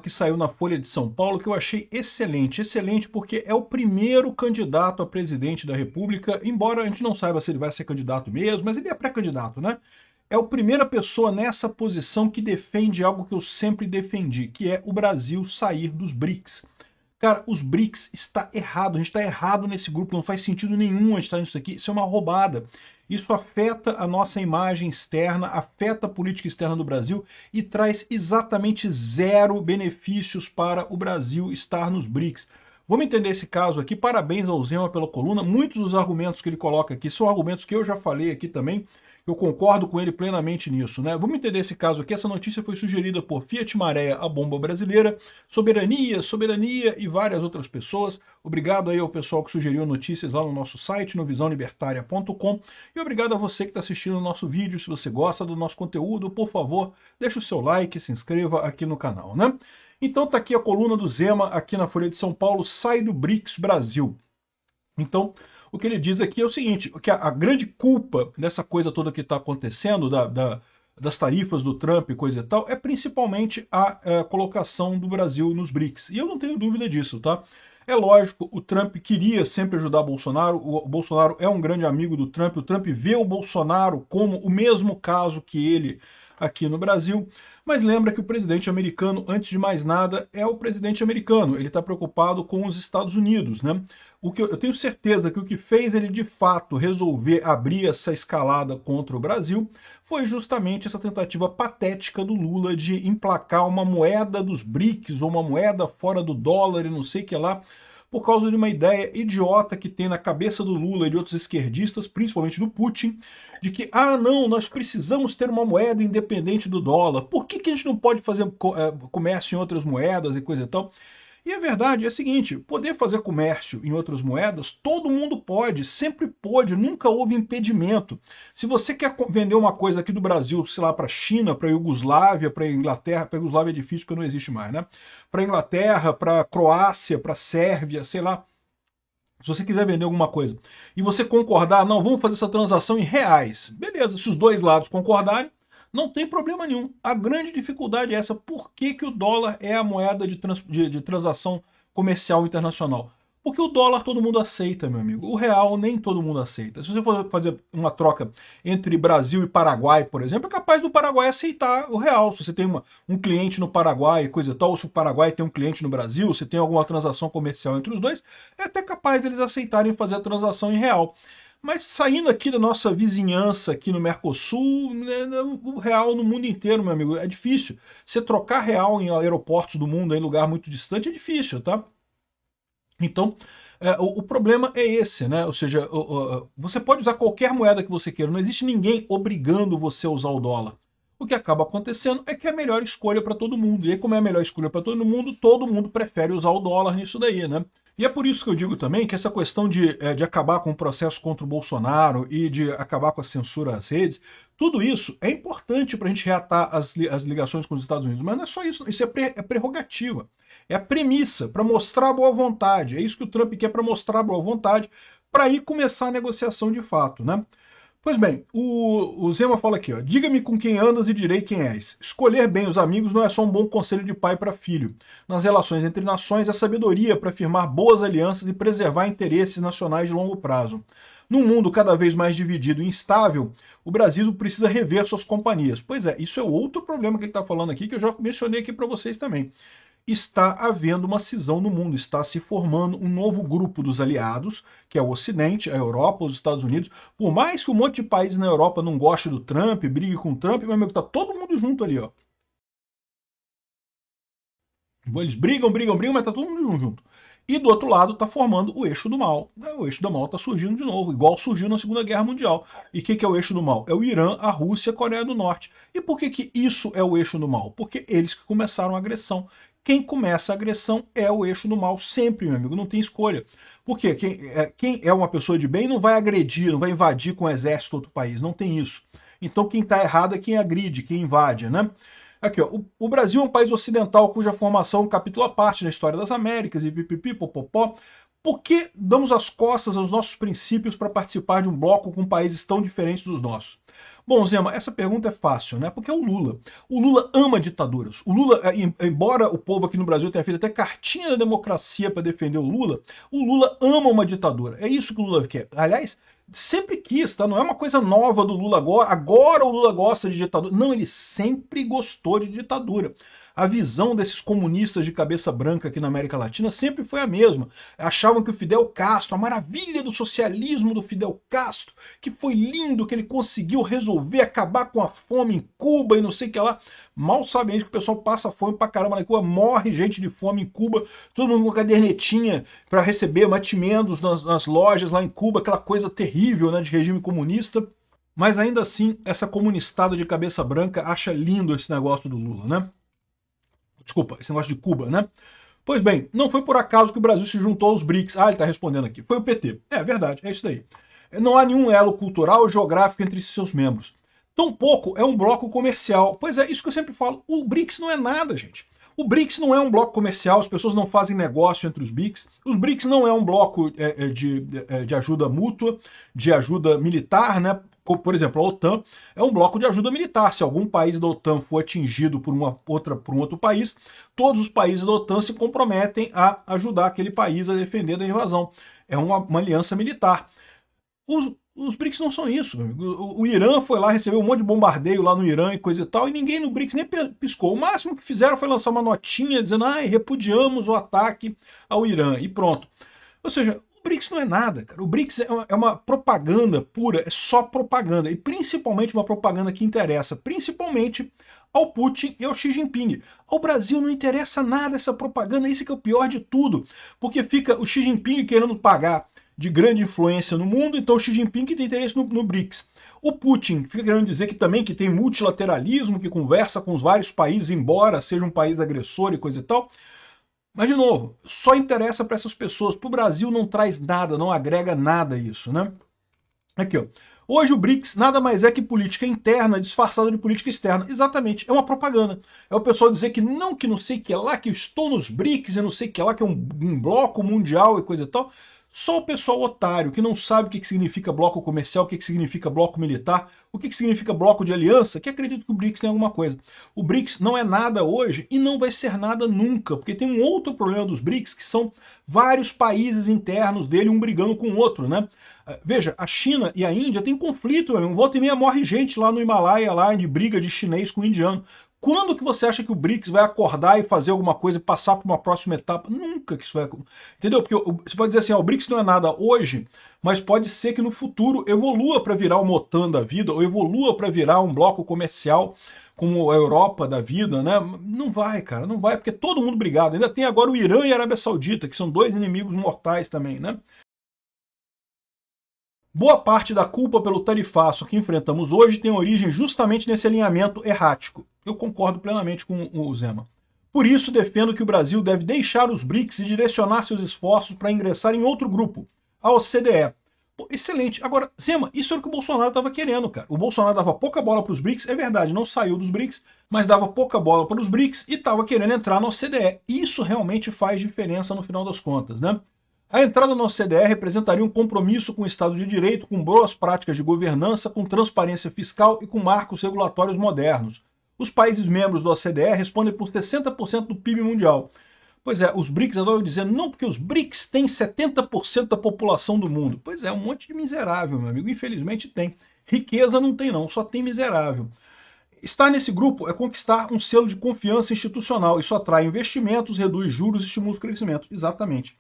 que saiu na Folha de São Paulo que eu achei excelente. Excelente porque é o primeiro candidato a presidente da República, embora a gente não saiba se ele vai ser candidato mesmo, mas ele é pré-candidato, né? É a primeira pessoa nessa posição que defende algo que eu sempre defendi, que é o Brasil sair dos BRICS. Cara, os BRICS está errado, a gente está errado nesse grupo, não faz sentido nenhum a gente estar nisso aqui, isso é uma roubada. Isso afeta a nossa imagem externa, afeta a política externa do Brasil e traz exatamente zero benefícios para o Brasil estar nos BRICS. Vamos entender esse caso aqui, parabéns ao Zema pela coluna, muitos dos argumentos que ele coloca aqui são argumentos que eu já falei aqui também, eu concordo com ele plenamente nisso, né? Vamos entender esse caso aqui. Essa notícia foi sugerida por Fiat Maré, a bomba brasileira, Soberania, Soberania e várias outras pessoas. Obrigado aí ao pessoal que sugeriu notícias lá no nosso site, no visãolibertaria.com. E obrigado a você que está assistindo o nosso vídeo. Se você gosta do nosso conteúdo, por favor, deixe o seu like, se inscreva aqui no canal, né? Então tá aqui a coluna do Zema, aqui na Folha de São Paulo, sai do BRICS Brasil. Então, o que ele diz aqui é o seguinte, que a grande culpa dessa coisa toda que está acontecendo, das tarifas do Trump e coisa e tal, é principalmente a colocação do Brasil nos BRICS. E eu não tenho dúvida disso, tá? É lógico, o Trump queria sempre ajudar Bolsonaro, o Bolsonaro é um grande amigo do Trump, o Trump vê o Bolsonaro como o mesmo caso que ele aqui no Brasil, mas lembra que o presidente americano, antes de mais nada, é o presidente americano, ele está preocupado com os Estados Unidos, né? Eu tenho certeza que o que fez ele de fato resolver abrir essa escalada contra o Brasil foi justamente essa tentativa patética do Lula de emplacar uma moeda dos BRICS ou uma moeda fora do dólar e não sei o que lá, por causa de uma ideia idiota que tem na cabeça do Lula e de outros esquerdistas, principalmente do Putin, de que, ah não, nós precisamos ter uma moeda independente do dólar, por que a gente não pode fazer comércio em outras moedas e coisa e tal? E a verdade é a seguinte, poder fazer comércio em outras moedas, todo mundo pode, sempre pôde, nunca houve impedimento. Se você quer vender uma coisa aqui do Brasil, sei lá, para a China, para a Iugoslávia, para a Inglaterra, para a Iugoslávia é difícil porque não existe mais, né? Para a Inglaterra, para a Croácia, para a Sérvia, sei lá, se você quiser vender alguma coisa, e você concordar, não, vamos fazer essa transação em reais, beleza, se os dois lados concordarem, não tem problema nenhum. A grande dificuldade é essa, por que, que o dólar é a moeda de transação comercial internacional? Porque o dólar todo mundo aceita, meu amigo. O real nem todo mundo aceita. Se você for fazer uma troca entre Brasil e Paraguai, por exemplo, é capaz do Paraguai aceitar o real. Se você tem um cliente no Paraguai, coisa e tal, ou se o Paraguai tem um cliente no Brasil, se tem alguma transação comercial entre os dois, é até capaz eles aceitarem fazer a transação em real. Mas saindo aqui da nossa vizinhança, aqui no Mercosul, né, o real no mundo inteiro, meu amigo, é difícil. Você trocar real em aeroportos do mundo, em lugar muito distante, é difícil, tá? Então, o problema é esse, né? Ou seja, você pode usar qualquer moeda que você queira, não existe ninguém obrigando você a usar o dólar. O que acaba acontecendo é que é a melhor escolha para todo mundo. E aí, como é a melhor escolha para todo mundo prefere usar o dólar nisso daí, né? E é por isso que eu digo também que essa questão de acabar com o processo contra o Bolsonaro e de acabar com a censura às redes, tudo isso é importante para a gente reatar as ligações com os Estados Unidos, mas não é só isso, isso é prerrogativa. É a premissa para mostrar boa vontade. É isso que o Trump quer, para mostrar boa vontade, para aí começar a negociação de fato, né? Pois bem, o Zema fala aqui, ó, diga-me com quem andas e direi quem és. Escolher bem os amigos não é só um bom conselho de pai para filho. Nas relações entre nações, é sabedoria para firmar boas alianças e preservar interesses nacionais de longo prazo. Num mundo cada vez mais dividido e instável, o Brasil precisa rever suas companhias. Pois é, isso é outro problema que ele está falando aqui, que eu já mencionei aqui para vocês também. Está havendo uma cisão no mundo, está se formando um novo grupo dos aliados, que é o Ocidente, a Europa, os Estados Unidos. Por mais que um monte de países na Europa não goste do Trump, brigue com o Trump, meu amigo, tá todo mundo junto ali, ó. Eles brigam, mas tá todo mundo junto. E do outro lado está formando o eixo do mal. O eixo do mal está surgindo de novo, igual surgiu na Segunda Guerra Mundial. E o que é o eixo do mal? É o Irã, a Rússia, a Coreia do Norte. E por que isso é o eixo do mal? Porque eles que começaram a agressão. Quem começa a agressão é o eixo do mal, sempre, meu amigo, não tem escolha. Porque quem é uma pessoa de bem não vai agredir, não vai invadir com o exército outro país, não tem isso. Então quem está errado é quem agride, quem invade, né? Aqui, ó, o Brasil é um país ocidental cuja formação é um capítulo à parte na história das Américas e pipipi, popopó. Por que damos as costas aos nossos princípios para participar de um bloco com países tão diferentes dos nossos? Bom, Zema, essa pergunta é fácil, né? Porque é o Lula. O Lula ama ditaduras. O Lula, embora o povo aqui no Brasil tenha feito até cartinha da democracia para defender o Lula ama uma ditadura. É isso que o Lula quer. Aliás, sempre quis, tá? Não é uma coisa nova do Lula agora. Agora o Lula gosta de ditadura. Não, ele sempre gostou de ditadura. A visão desses comunistas de cabeça branca aqui na América Latina sempre foi a mesma. Achavam que o Fidel Castro, a maravilha do socialismo do Fidel Castro, que foi lindo, que ele conseguiu resolver acabar com a fome em Cuba e não sei o que lá. Mal sabem que o pessoal passa fome pra caramba na Cuba, morre gente de fome em Cuba, todo mundo com cadernetinha para receber mantimentos nas lojas lá em Cuba, aquela coisa terrível, né, de regime comunista. Mas ainda assim, essa comunistada de cabeça branca acha lindo esse negócio do Lula, né? Desculpa, esse negócio de Cuba, né? Pois bem, não foi por acaso que o Brasil se juntou aos BRICS. Ah, ele está respondendo aqui. Foi o PT. É verdade, é isso daí. Não há nenhum elo cultural ou geográfico entre seus membros. Tampouco é um bloco comercial. Pois é, isso que eu sempre falo. O BRICS não é nada, gente. O BRICS não é um bloco comercial, as pessoas não fazem negócio entre os BRICS. Os BRICS não é um bloco de ajuda mútua, de ajuda militar, né? Por exemplo, a OTAN é um bloco de ajuda militar. Se algum país da OTAN for atingido por um outro país, todos os países da OTAN se comprometem a ajudar aquele país a defender da invasão. É uma aliança militar. Os BRICS não são isso, meu amigo. O Irã foi lá, recebeu um monte de bombardeio lá no Irã e coisa e tal, e ninguém no BRICS nem piscou. O máximo que fizeram foi lançar uma notinha dizendo, repudiamos o ataque ao Irã, e pronto. Ou seja, o BRICS não é nada, cara. O BRICS é uma propaganda pura, é só propaganda, e principalmente uma propaganda que interessa, principalmente ao Putin e ao Xi Jinping. Ao Brasil não interessa nada essa propaganda, isso que é o pior de tudo, porque fica o Xi Jinping querendo pagar de grande influência no mundo, então o Xi Jinping que tem interesse no BRICS. O Putin fica querendo dizer que também que tem multilateralismo, que conversa com os vários países, embora seja um país agressor e coisa e tal. Mas, de novo, só interessa para essas pessoas. Para o Brasil não traz nada, não agrega nada isso, né? Aqui, ó. Hoje o BRICS nada mais é que política interna disfarçada de política externa. Exatamente, é uma propaganda. É o pessoal dizer que não sei o que é lá, que eu estou nos BRICS e não sei o que é lá, que é um bloco mundial e coisa e tal. Só o pessoal otário, que não sabe o que significa bloco comercial, o que significa bloco militar, o que significa bloco de aliança, que acredita que o BRICS tem alguma coisa. O BRICS não é nada hoje e não vai ser nada nunca, porque tem um outro problema dos BRICS, que são vários países internos dele, um brigando com o outro, né? Veja, a China e a Índia têm conflito, meu. Volta e meia morre gente lá no Himalaia, lá de briga de chinês com indiano. Quando que você acha que o BRICS vai acordar e fazer alguma coisa e passar para uma próxima etapa? Nunca que isso vai... Entendeu? Porque você pode dizer assim, o BRICS não é nada hoje, mas pode ser que no futuro evolua para virar uma OTAN da vida, ou evolua para virar um bloco comercial como a Europa da vida, né? Não vai, cara, não vai, porque todo mundo brigado. Ainda tem agora o Irã e a Arábia Saudita, que são dois inimigos mortais também, né? Boa parte da culpa pelo tarifaço que enfrentamos hoje tem origem justamente nesse alinhamento errático. Eu concordo plenamente com o Zema. Por isso, defendo que o Brasil deve deixar os BRICS e direcionar seus esforços para ingressar em outro grupo, a OCDE. Pô, excelente. Agora, Zema, isso era o que o Bolsonaro estava querendo, cara. O Bolsonaro dava pouca bola para os BRICS, é verdade, não saiu dos BRICS, mas dava pouca bola para os BRICS e estava querendo entrar na OCDE. Isso realmente faz diferença no final das contas, né? A entrada na OCDE representaria um compromisso com o Estado de Direito, com boas práticas de governança, com transparência fiscal e com marcos regulatórios modernos. Os países membros da OCDE respondem por 60% do PIB mundial. Pois é, os BRICS adoram dizendo, não, porque os BRICS têm 70% da população do mundo. Pois é, um monte de miserável, meu amigo, infelizmente tem. Riqueza não tem não, só tem miserável. Estar nesse grupo é conquistar um selo de confiança institucional. Isso atrai investimentos, reduz juros e estimula o crescimento. Exatamente.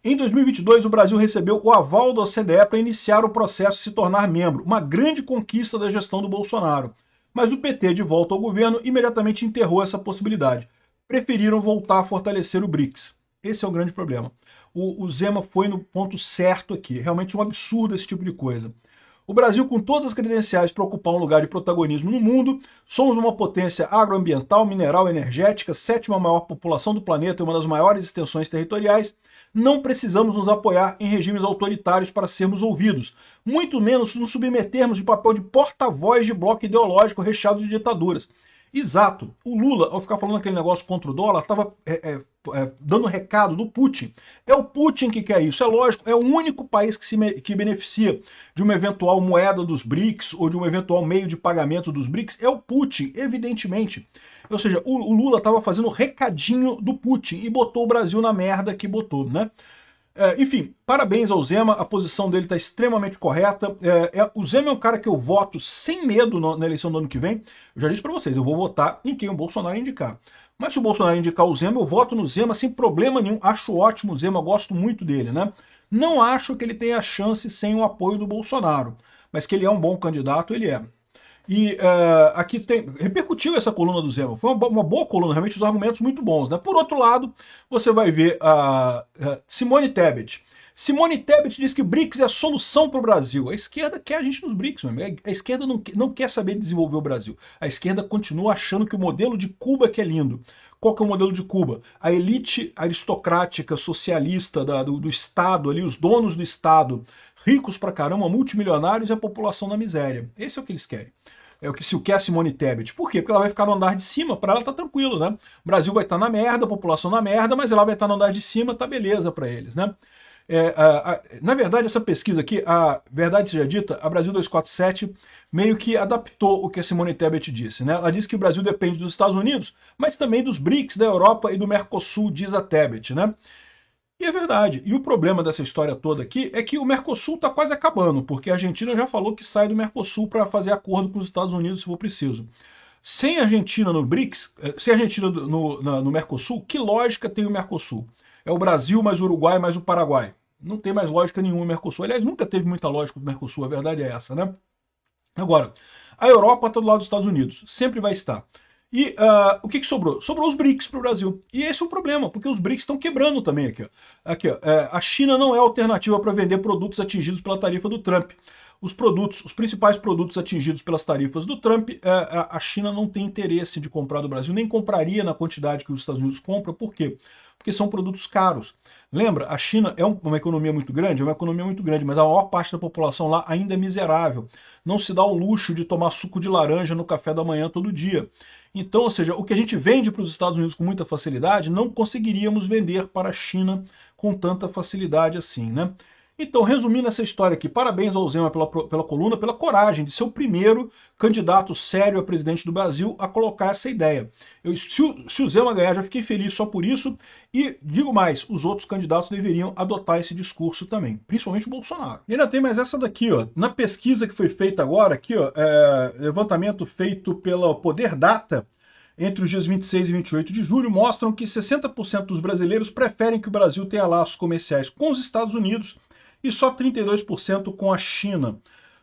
Em 2022, o Brasil recebeu o aval da OCDE para iniciar o processo de se tornar membro, uma grande conquista da gestão do Bolsonaro. Mas o PT, de volta ao governo, imediatamente enterrou essa possibilidade. Preferiram voltar a fortalecer o BRICS. Esse é o grande problema. O Zema foi no ponto certo aqui. Realmente um absurdo esse tipo de coisa. O Brasil, com todas as credenciais para ocupar um lugar de protagonismo no mundo, somos uma potência agroambiental, mineral, energética, sétima maior população do planeta e uma das maiores extensões territoriais. Não precisamos nos apoiar em regimes autoritários para sermos ouvidos, muito menos nos submetermos de papel de porta-voz de bloco ideológico recheado de ditaduras. Exato. O Lula, ao ficar falando aquele negócio contra o dólar, estava dando recado do Putin. É o Putin que quer isso, é lógico, é o único país que beneficia de uma eventual moeda dos BRICS ou de um eventual meio de pagamento dos BRICS, é o Putin, evidentemente. Ou seja, o Lula estava fazendo recadinho do Putin e botou o Brasil na merda que botou, né? Enfim, parabéns ao Zema, a posição dele está extremamente correta. O Zema é um cara que eu voto sem medo na eleição do ano que vem. Eu já disse para vocês, eu vou votar em quem o Bolsonaro indicar. Mas se o Bolsonaro indicar o Zema, eu voto no Zema sem problema nenhum. Acho ótimo o Zema, gosto muito dele, né? Não acho que ele tenha chance sem o apoio do Bolsonaro, mas que ele é um bom candidato, ele é. E aqui repercutiu essa coluna do Zema, foi uma boa coluna, realmente os argumentos muito bons, né? Por outro lado, você vai ver a Simone Tebet. Simone Tebet diz que o BRICS é a solução para o Brasil. A esquerda quer a gente nos BRICS, mesmo. A esquerda não quer saber desenvolver o Brasil. A esquerda continua achando que o modelo de Cuba que é lindo. Qual que é o modelo de Cuba? A elite aristocrática, socialista do Estado, ali, os donos do Estado, ricos pra caramba, multimilionários e a população na miséria. Esse é o que eles querem. É o que é a Simone Tebet. Por quê? Porque ela vai ficar no andar de cima, para ela tá tranquilo, né? O Brasil vai estar na merda, a população na merda, mas ela vai estar no andar de cima, tá beleza para eles, né? Na verdade, essa pesquisa aqui, a verdade seja dita, a Brasil 247 meio que adaptou o que a Simone Tebet disse, né? Ela disse que o Brasil depende dos Estados Unidos, mas também dos BRICS, da Europa e do Mercosul, diz a Tebet, né? E é verdade. E o problema dessa história toda aqui é que o Mercosul está quase acabando, porque a Argentina já falou que sai do Mercosul para fazer acordo com os Estados Unidos se for preciso. Sem a Argentina no BRICS, sem a Argentina no Mercosul, que lógica tem o Mercosul? É o Brasil mais o Uruguai mais o Paraguai. Não tem mais lógica nenhuma o Mercosul. Aliás, nunca teve muita lógica o Mercosul, a verdade é essa, né? Agora, a Europa está do lado dos Estados Unidos, sempre vai estar. E o que sobrou? Sobrou os BRICS para o Brasil. E esse é o problema, porque os BRICS estão quebrando também aqui. A China não é alternativa para vender produtos atingidos pela tarifa do Trump. Os principais produtos atingidos pelas tarifas do Trump, a China não tem interesse de comprar do Brasil, nem compraria na quantidade que os Estados Unidos compram. Por quê? Porque são produtos caros. Lembra, a China é uma economia muito grande? É uma economia muito grande, mas a maior parte da população lá ainda é miserável. Não se dá o luxo de tomar suco de laranja no café da manhã todo dia. Então, ou seja, o que a gente vende para os Estados Unidos com muita facilidade, não conseguiríamos vender para a China com tanta facilidade assim, né? Então, resumindo essa história aqui, parabéns ao Zema pela coluna, pela coragem de ser o primeiro candidato sério a presidente do Brasil a colocar essa ideia. Se o Zema ganhar, já fiquei feliz só por isso, e digo mais, os outros candidatos deveriam adotar esse discurso também, principalmente o Bolsonaro. E ainda tem mais essa daqui, ó, na pesquisa que foi feita agora, aqui, ó, levantamento feito pela Poder Data, entre os dias 26 e 28 de julho, mostram que 60% dos brasileiros preferem que o Brasil tenha laços comerciais com os Estados Unidos e só 32% com a China.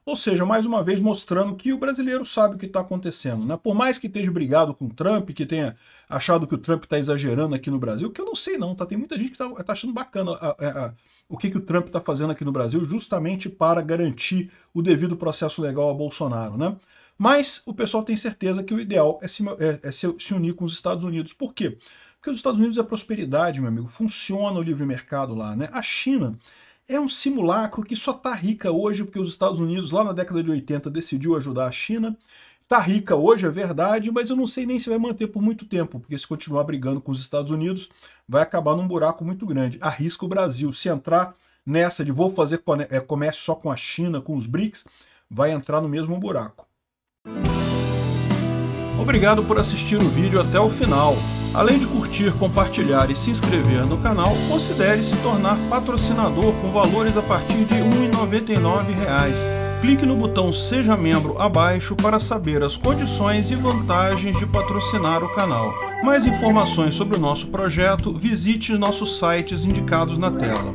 Ou seja, mais uma vez mostrando que o brasileiro sabe o que está acontecendo, né? Por mais que esteja brigado com o Trump, que tenha achado que o Trump está exagerando aqui no Brasil, que eu não sei não, tá? Tem muita gente que está achando bacana o que o Trump está fazendo aqui no Brasil, justamente para garantir o devido processo legal a Bolsonaro, né? Mas o pessoal tem certeza que o ideal é se unir com os Estados Unidos. Por quê? Porque os Estados Unidos é prosperidade, meu amigo. Funciona o livre mercado lá, né? A China é um simulacro que só está rica hoje porque os Estados Unidos, lá na década de 80, decidiu ajudar a China. Está rica hoje, é verdade, mas eu não sei nem se vai manter por muito tempo, porque se continuar brigando com os Estados Unidos, vai acabar num buraco muito grande. Arrisca o Brasil. Se entrar nessa de vou fazer comércio só com a China, com os BRICS, vai entrar no mesmo buraco. Obrigado por assistir o vídeo até o final. Além de curtir, compartilhar e se inscrever no canal, considere se tornar patrocinador com valores a partir de R$ 1,99. Clique no botão Seja Membro abaixo para saber as condições e vantagens de patrocinar o canal. Mais informações sobre o nosso projeto, visite nossos sites indicados na tela.